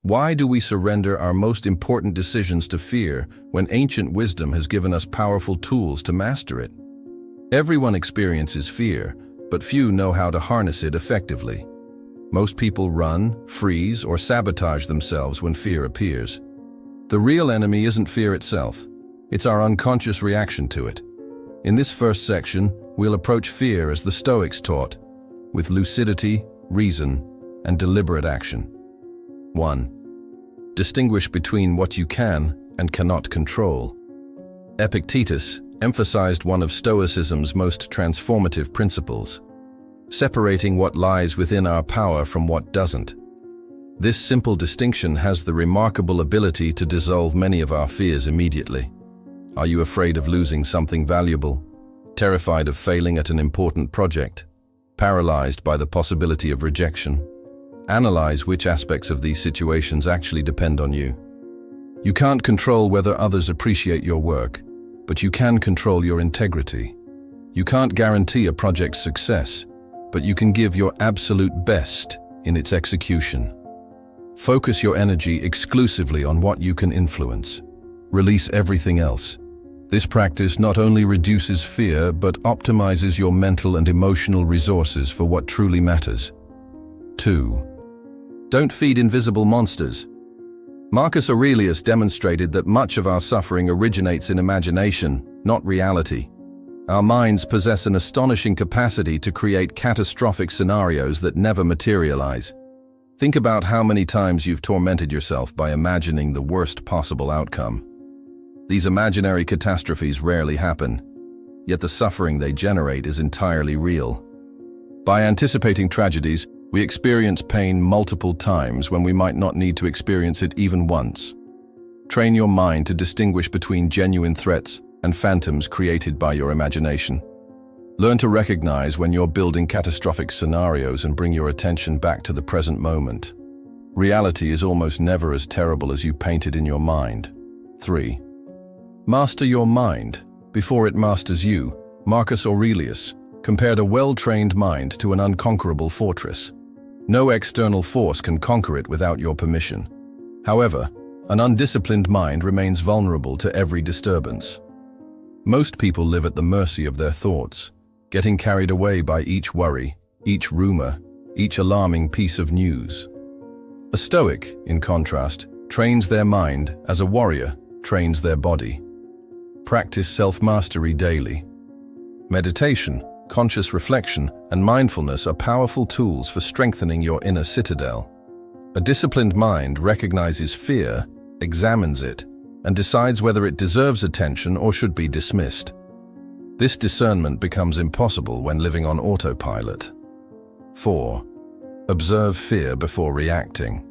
Why do we surrender our most important decisions to fear when ancient wisdom has given us powerful tools to master it? Everyone experiences fear, but few know how to harness it effectively. Most people run, freeze, or sabotage themselves when fear appears. The real enemy isn't fear itself. It's our unconscious reaction to it. In this first section, we'll approach fear as the Stoics taught, with lucidity, reason, and deliberate action. 1. Distinguish between what you can and cannot control. Epictetus emphasized one of Stoicism's most transformative principles, separating what lies within our power from what doesn't. This simple distinction has the remarkable ability to dissolve many of our fears immediately. Are you afraid of losing something valuable? Terrified of failing at an important project? Paralyzed by the possibility of rejection? Analyze which aspects of these situations actually depend on you. You can't control whether others appreciate your work, but you can control your integrity. You can't guarantee a project's success, but you can give your absolute best in its execution. Focus your energy exclusively on what you can influence. Release everything else. This practice not only reduces fear, but optimizes your mental and emotional resources for what truly matters. 2. Don't feed invisible monsters. Marcus Aurelius demonstrated that much of our suffering originates in imagination, not reality. Our minds possess an astonishing capacity to create catastrophic scenarios that never materialize. Think about how many times you've tormented yourself by imagining the worst possible outcome. These imaginary catastrophes rarely happen, yet the suffering they generate is entirely real. By anticipating tragedies, we experience pain multiple times when we might not need to experience it even once. Train your mind to distinguish between genuine threats and phantoms created by your imagination. Learn to recognize when you're building catastrophic scenarios and bring your attention back to the present moment. Reality is almost never as terrible as you paint it in your mind. 3. Master your mind before it masters you. Marcus Aurelius compared a well-trained mind to an unconquerable fortress. No external force can conquer it without your permission. However, an undisciplined mind remains vulnerable to every disturbance. Most people live at the mercy of their thoughts, getting carried away by each worry, each rumor, each alarming piece of news. A Stoic, in contrast, trains their mind as a warrior trains their body. Practice self-mastery daily. Meditation, conscious reflection, and mindfulness are powerful tools for strengthening your inner citadel. A disciplined mind recognizes fear, examines it, and decides whether it deserves attention or should be dismissed. This discernment becomes impossible when living on autopilot. 4. Observe fear before reacting.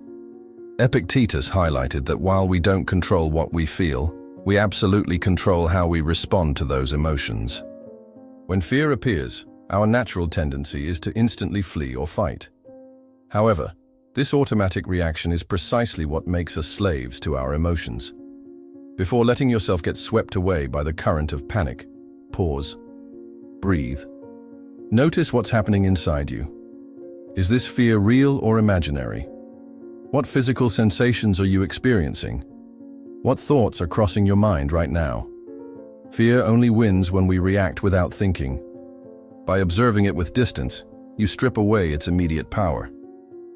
Epictetus highlighted that while we don't control what we feel, we absolutely control how we respond to those emotions. When fear appears, our natural tendency is to instantly flee or fight. However, this automatic reaction is precisely what makes us slaves to our emotions. Before letting yourself get swept away by the current of panic, pause. Breathe. Notice what's happening inside you. Is this fear real or imaginary? What physical sensations are you experiencing? What thoughts are crossing your mind right now? Fear only wins when we react without thinking. By observing it with distance, you strip away its immediate power.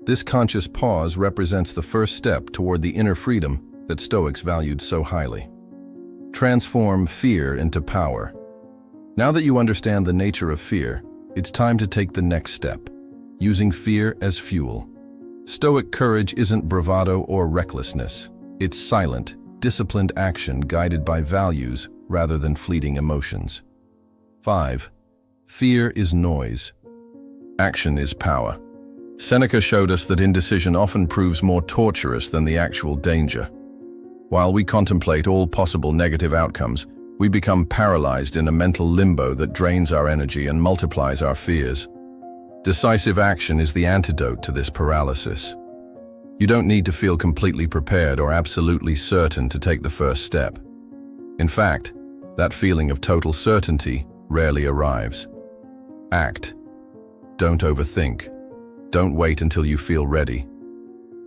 This conscious pause represents the first step toward the inner freedom that Stoics valued so highly. Transform fear into power. Now that you understand the nature of fear, it's time to take the next step, using fear as fuel. Stoic courage isn't bravado or recklessness. It's silent, disciplined action guided by values rather than fleeting emotions. 5. Fear is noise. Action is power. Seneca showed us that indecision often proves more torturous than the actual danger. While we contemplate all possible negative outcomes, we become paralyzed in a mental limbo that drains our energy and multiplies our fears. Decisive action is the antidote to this paralysis. You don't need to feel completely prepared or absolutely certain to take the first step. In fact, that feeling of total certainty rarely arrives. Act. Don't overthink. Don't wait until you feel ready.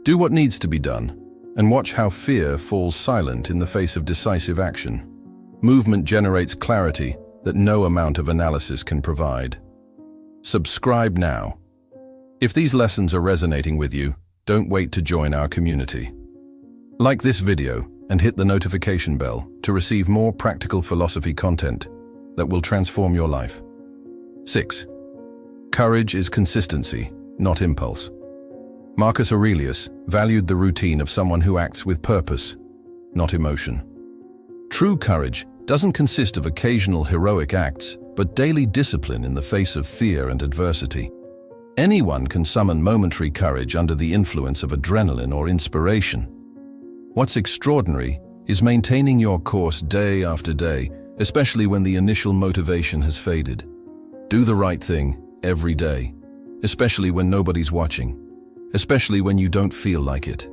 Do what needs to be done, and watch how fear falls silent in the face of decisive action. Movement generates clarity that no amount of analysis can provide. Subscribe now. If these lessons are resonating with you, don't wait to join our community. Like this video and hit the notification bell to receive more practical philosophy content that will transform your life. 6. Courage is consistency, not impulse. Marcus Aurelius valued the routine of someone who acts with purpose, not emotion. True courage doesn't consist of occasional heroic acts, but daily discipline in the face of fear and adversity. Anyone can summon momentary courage under the influence of adrenaline or inspiration. What's extraordinary is maintaining your course day after day, especially when the initial motivation has faded. Do the right thing every day, especially when nobody's watching, especially when you don't feel like it.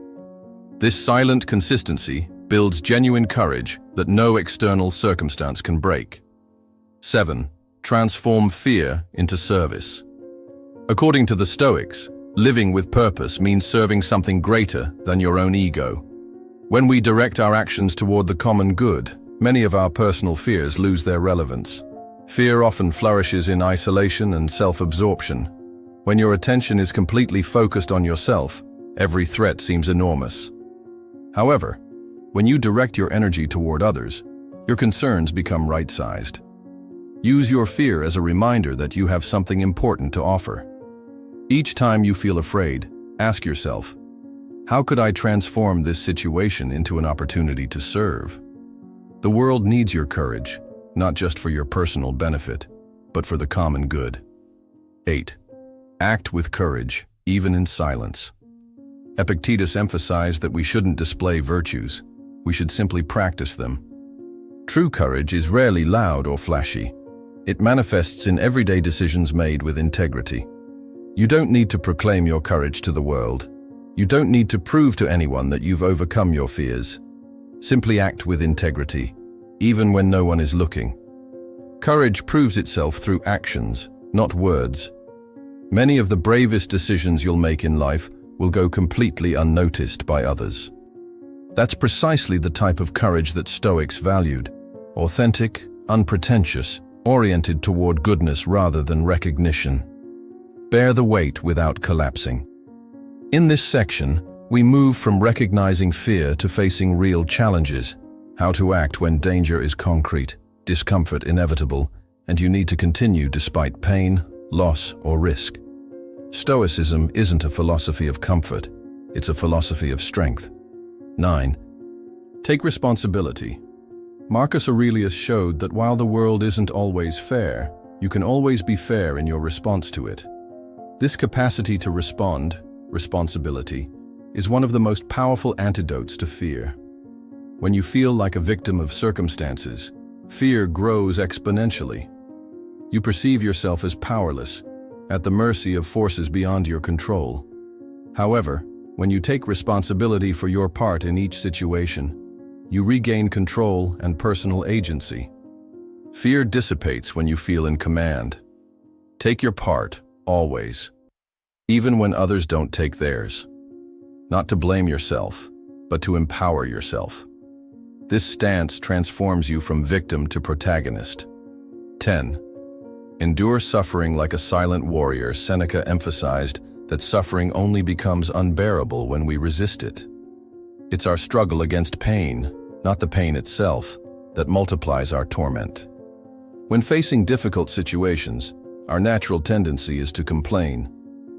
This silent consistency builds genuine courage that no external circumstance can break. 7. Transform fear into service. According to the Stoics, living with purpose means serving something greater than your own ego. When we direct our actions toward the common good, many of our personal fears lose their relevance. Fear often flourishes in isolation and self-absorption. When your attention is completely focused on yourself, every threat seems enormous. However, when you direct your energy toward others, your concerns become right-sized. Use your fear as a reminder that you have something important to offer. Each time you feel afraid, ask yourself, how could I transform this situation into an opportunity to serve? The world needs your courage, not just for your personal benefit, but for the common good. 8. Act with courage, even in silence. Epictetus emphasized that we shouldn't display virtues, we should simply practice them. True courage is rarely loud or flashy. It manifests in everyday decisions made with integrity. You don't need to proclaim your courage to the world. You don't need to prove to anyone that you've overcome your fears. Simply act with integrity, even when no one is looking. Courage proves itself through actions, not words. Many of the bravest decisions you'll make in life will go completely unnoticed by others. That's precisely the type of courage that Stoics valued: authentic, unpretentious, oriented toward goodness rather than recognition. Bear the weight without collapsing. In this section, we move from recognizing fear to facing real challenges, how to act when danger is concrete, discomfort inevitable, and you need to continue despite pain, loss, or risk. Stoicism isn't a philosophy of comfort, it's a philosophy of strength. 9. Take responsibility. Marcus Aurelius showed that while the world isn't always fair, you can always be fair in your response to it. This capacity to respond, responsibility, is one of the most powerful antidotes to fear. When you feel like a victim of circumstances, fear grows exponentially. You perceive yourself as powerless, at the mercy of forces beyond your control. However, when you take responsibility for your part in each situation, you regain control and personal agency. Fear dissipates when you feel in command. Take your part, always, even when others don't take theirs. Not to blame yourself, but to empower yourself. This stance transforms you from victim to protagonist. 10. Endure suffering like a silent warrior. Seneca emphasized that suffering only becomes unbearable when we resist it. It's our struggle against pain, not the pain itself, that multiplies our torment. When facing difficult situations, our natural tendency is to complain,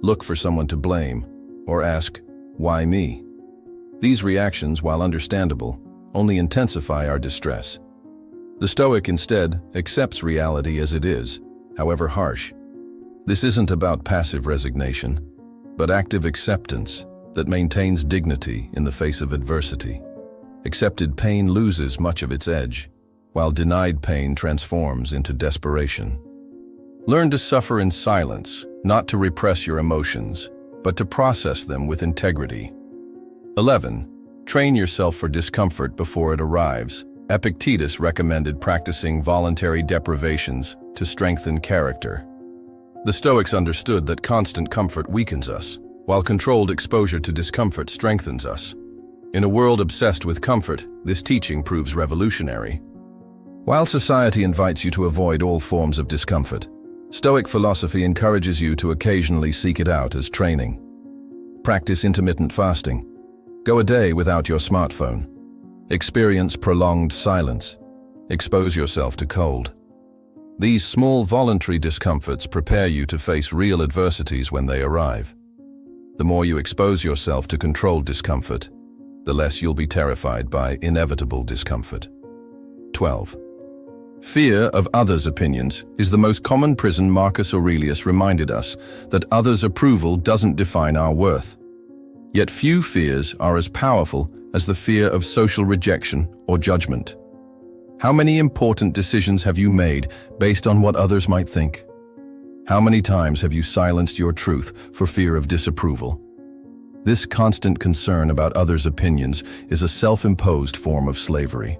look for someone to blame, or ask, "Why me?" These reactions, while understandable, only intensify our distress. The Stoic instead accepts reality as it is, however harsh. This isn't about passive resignation, but active acceptance that maintains dignity in the face of adversity. Accepted pain loses much of its edge, while denied pain transforms into desperation. Learn to suffer in silence, not to repress your emotions, but to process them with integrity. 11. Train yourself for discomfort before it arrives. Epictetus recommended practicing voluntary deprivations to strengthen character. The Stoics understood that constant comfort weakens us, while controlled exposure to discomfort strengthens us. In a world obsessed with comfort, this teaching proves revolutionary. While society invites you to avoid all forms of discomfort, Stoic philosophy encourages you to occasionally seek it out as training. Practice intermittent fasting. Go a day without your smartphone. Experience prolonged silence. Expose yourself to cold. These small voluntary discomforts prepare you to face real adversities when they arrive. The more you expose yourself to controlled discomfort, the less you'll be terrified by inevitable discomfort. 12. Fear of others' opinions is the most common prison. Marcus Aurelius reminded us that others' approval doesn't define our worth. Yet few fears are as powerful as the fear of social rejection or judgment. How many important decisions have you made based on what others might think? How many times have you silenced your truth for fear of disapproval? This constant concern about others' opinions is a self-imposed form of slavery.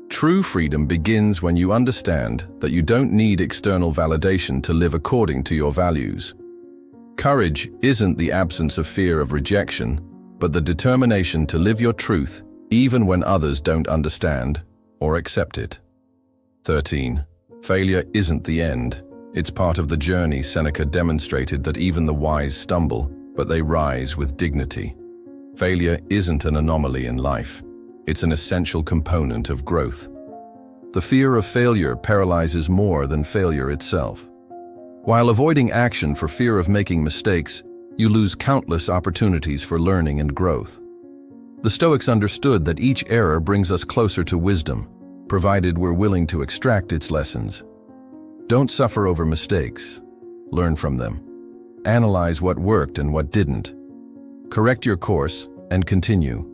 True freedom begins when you understand that you don't need external validation to live according to your values. Courage isn't the absence of fear of rejection, but the determination to live your truth even when others don't understand or accept it. 13. Failure isn't the end. It's part of the journey. Seneca demonstrated that even the wise stumble, but they rise with dignity. Failure isn't an anomaly in life. It's an essential component of growth. The fear of failure paralyzes more than failure itself. While avoiding action for fear of making mistakes, you lose countless opportunities for learning and growth. The Stoics understood that each error brings us closer to wisdom, provided we're willing to extract its lessons. Don't suffer over mistakes. Learn from them. Analyze what worked and what didn't. Correct your course and continue.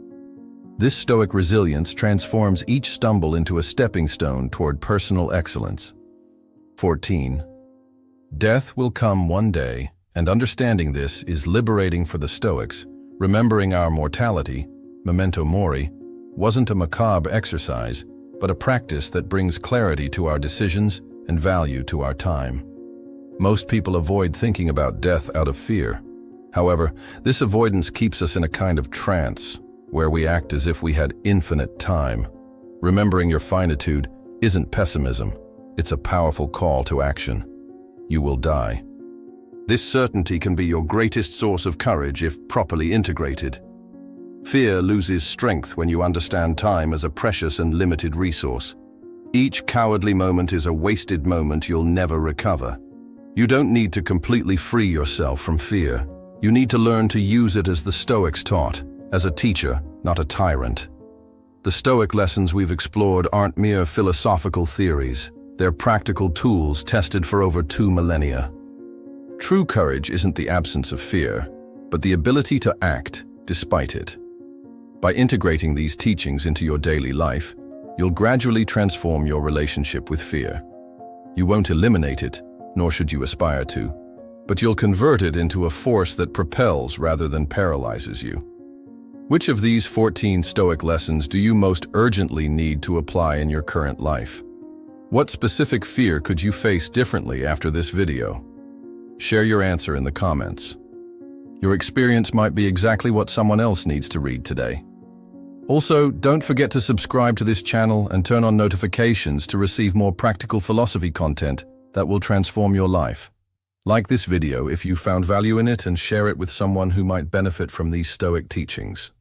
This Stoic resilience transforms each stumble into a stepping stone toward personal excellence. 14. Death will come one day, and understanding this is liberating for the Stoics. Remembering our mortality, memento mori, wasn't a macabre exercise, but a practice that brings clarity to our decisions and value to our time. Most people avoid thinking about death out of fear. However, this avoidance keeps us in a kind of trance, where we act as if we had infinite time. Remembering your finitude isn't pessimism, it's a powerful call to action. You will die. This certainty can be your greatest source of courage if properly integrated. Fear loses strength when you understand time as a precious and limited resource. Each cowardly moment is a wasted moment you'll never recover. You don't need to completely free yourself from fear. You need to learn to use it as the Stoics taught, as a teacher, not a tyrant. The Stoic lessons we've explored aren't mere philosophical theories. They're practical tools tested for over 2 millennia. True courage isn't the absence of fear, but the ability to act despite it. By integrating these teachings into your daily life, you'll gradually transform your relationship with fear. You won't eliminate it, nor should you aspire to, but you'll convert it into a force that propels rather than paralyzes you. Which of these 14 Stoic lessons do you most urgently need to apply in your current life? What specific fear could you face differently after this video? Share your answer in the comments. Your experience might be exactly what someone else needs to read today. Also, don't forget to subscribe to this channel and turn on notifications to receive more practical philosophy content that will transform your life. Like this video if you found value in it and share it with someone who might benefit from these Stoic teachings.